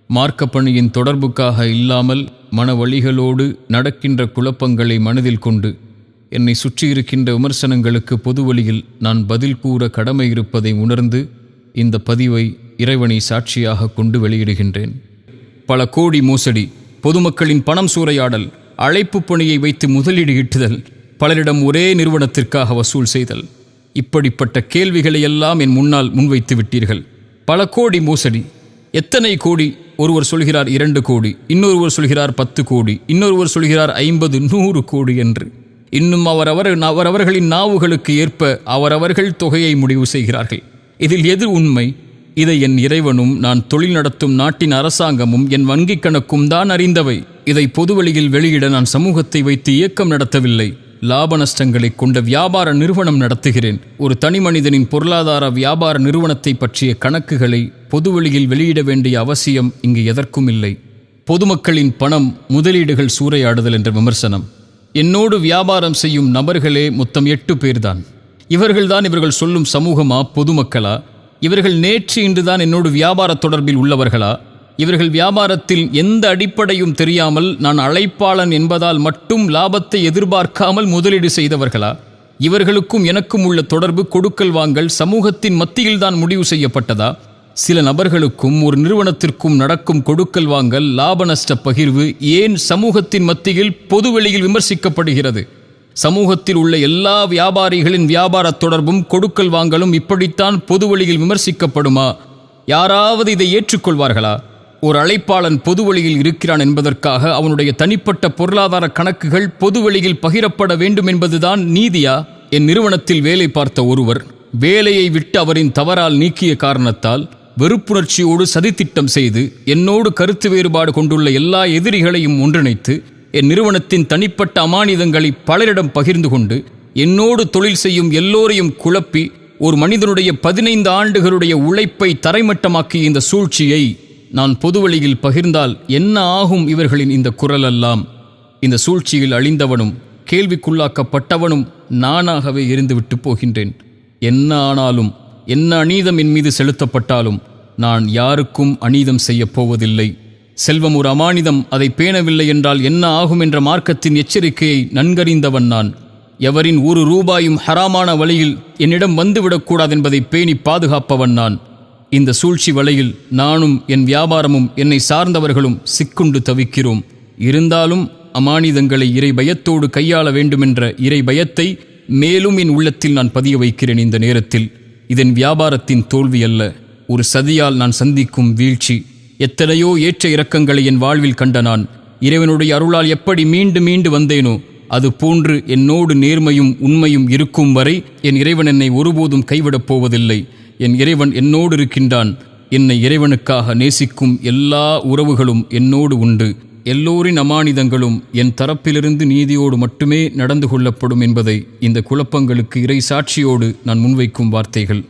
மார்க்கப்பணியின் தொடர்புக்காக இல்லாமல் மனவழிகளோடு நடக்கின்ற குழப்பங்களை மனதில் கொண்டு என்னை சுற்றியிருக்கின்ற விமர்சனங்களுக்கு பொது வழியில் நான் பதில் கூற கடமை இருப்பதை உணர்ந்து இந்த பதிவை இறைவனை சாட்சியாக கொண்டு வெளியிடுகின்றேன். பல கோடி மோசடி, பொதுமக்களின் பணம் சூறையாடல், அழைப்பு பணியை வைத்து முதலீடு ஈட்டுதல், பலரிடம் ஒரே நிறுவனத்திற்காக வசூல் செய்தல், இப்படிப்பட்ட கேள்விகளை எல்லாம் என் முன்னால் முன்வைத்து விட்டீர்கள். பல கோடி மோசடி, எத்தனை கோடி? ஒருவர் சொல்கிறார் 2 கோடி, இன்னொருவர் சொல்கிறார் 10 கோடி, இன்னொருவர் சொல்கிறார் 50, 100 கோடி என்று. இன்னும் அவரவர்களின் நாவுகளுக்கு ஏற்ப அவரவர்கள் தொகையை முடிவு செய்கிறார்கள். இதில் எது உண்மை? இதை என் இறைவனும் நான் தொழில் நடத்தும் நாட்டின் அரசாங்கமும் என் வங்கிக் கணக்கும் தான் அறிந்தவை. இதை பொதுவெளியில் வெளியிட நான் சமூகத்தை வைத்து இயக்கம் நடத்தவில்லை. லாப நஷ்டங்களை கொண்ட வியாபார நிறுவனம் நடத்துகிறேன். ஒரு தனி மனிதனின் பொருளாதார வியாபார நிறுவனத்தை பற்றிய கணக்குகளை பொதுவெளியில் வெளியிட வேண்டிய அவசியம் இங்கு எதற்கும் இல்லை. பொதுமக்களின் பணம் முதலீடுகள் சூறையாடுதல் என்ற விமர்சனம். என்னோடு வியாபாரம் செய்யும் நபர்களே மொத்தம் 8 பேர்தான். இவர்கள் சொல்லும் சமூகமா, பொதுமக்களா? இவர்கள் நேற்று இன்றுதான் என்னோடு வியாபார தொடர்பில் உள்ளவர்களா? இவர்கள் வியாபாரத்தில் எந்த அடிப்படையும் தெரியாமல் நான் அழைப்பாளன் என்பதால் மட்டும் லாபத்தை எதிர்பார்க்காமல் முதலீடு செய்தவர்களா? இவர்களுக்கும் எனக்கும் உள்ள தொடர்பு, கொடுக்கல் வாங்கல் சமூகத்தின் மத்தியில்தான் முடிவு செய்யப்பட்டதா? சில நபர்களுக்கும் ஒரு நிறுவனத்திற்கும் நடக்கும் கொடுக்கல் வாங்கல், லாப நஷ்ட பகிர்வு ஏன் சமூகத்தின் மத்தியில் பொதுவெளியில் விமர்சிக்கப்படுகிறது? சமூகத்தில் உள்ள எல்லா வியாபாரிகளின் வியாபார தொடர்பும் கொடுக்கல் வாங்கலும் இப்படித்தான் பொதுவெளியில் விமர்சிக்கப்படுமா? யாராவது இதை ஏற்றுக்கொள்வார்களா? ஒரு அழைப்பாளன் பொதுவெளியில் இருக்கிறான் என்பதற்காக அவனுடைய தனிப்பட்ட பொருளாதார கணக்குகள் பொதுவெளியில் பகிரப்பட வேண்டும் என்பதுதான் நீதியா? என் நிறுவனத்தில் வேலை பார்த்த ஒருவர் வேலையை விட்டு அவரின் தவறால் நீக்கிய காரணத்தால் வெறுப்புணர்ச்சியோடு சதித்திட்டம் செய்து என்னோடு கருத்து வேறுபாடு கொண்டுள்ள எல்லா எதிரிகளையும் ஒன்றிணைத்து என் நிறுவனத்தின் தனிப்பட்ட அமானிதங்களை பலரிடம் பகிர்ந்து கொண்டு என்னோடு தொழில் செய்யும் எல்லோரையும் குழப்பி ஒரு மனிதனுடைய 15 ஆண்டுகளுடைய உழைப்பை தரைமட்டமாக்கிய இந்த சூழ்ச்சியை நான் பொதுவெளியில் பகிர்ந்தால் என்ன ஆகும்? இவர்களின் இந்த குரலெல்லாம். இந்த சூழ்ச்சியில் அழிந்தவனும் கேள்விக்குள்ளாக்கப்பட்டவனும் நானாகவே எரிந்துவிட்டு போகின்றேன். என்ன ஆனாலும், என்ன அநீதம் என் மீது செலுத்தப்பட்டாலும் நான் யாருக்கும் அநீதம் செய்யப் போவதில்லை. செல்வம் ஒரு அமானிதம், அதை பேணவில்லை என்றால் என்ன ஆகும் என்ற மார்க்கத்தின் எச்சரிக்கையை நன்கறிந்தவன் நான். எவரின் 1 ரூபாயும் ஹராமான வழியில் என்னிடம் வந்துவிடக்கூடாது என்பதை பேணி பாதுகாப்பவன் நான். இந்த சூழ்ச்சி வலையில் நானும் என் வியாபாரமும் என்னை சார்ந்தவர்களும் சிக்குண்டு தவிக்கிறோம். இருந்தாலும் அமானிதங்களை இறை பயத்தோடு கையாள வேண்டுமென்ற இறை பயத்தை மேலும் என் உள்ளத்தில் நான் பதிய வைக்கிறேன். இந்த நேரத்தில் இதன் வியாபாரத்தின் தோல்வி அல்ல, ஒரு சதியால் நான் சந்திக்கும் வீழ்ச்சி. எத்தனையோ ஏற்ற இறக்கங்களை என் வாழ்வில் கண்ட நான் இறைவனுடைய அருளால் எப்படி மீண்டு வந்தேனோ அது போன்று என்னோடு நேர்மையும் உண்மையும் இருக்கும் வரை என் இறைவன் என்னை ஒருபோதும் கைவிடப் போவதில்லை. என் இறைவன் என்னோடு இருக்கின்றான். என்னை இறைவனுக்காக நேசிக்கும் எல்லா உறவுகளும் என்னோடு உண்டு. எல்லோரின் அமானிதங்களும் என் தரப்பிலிருந்து நீதியோடு மட்டுமே நடந்து கொள்ளப்படும் என்பதை இந்த குழப்பங்களுக்கு இறை சாட்சியோடு நான் முன்வைக்கும் வார்த்தைகள்.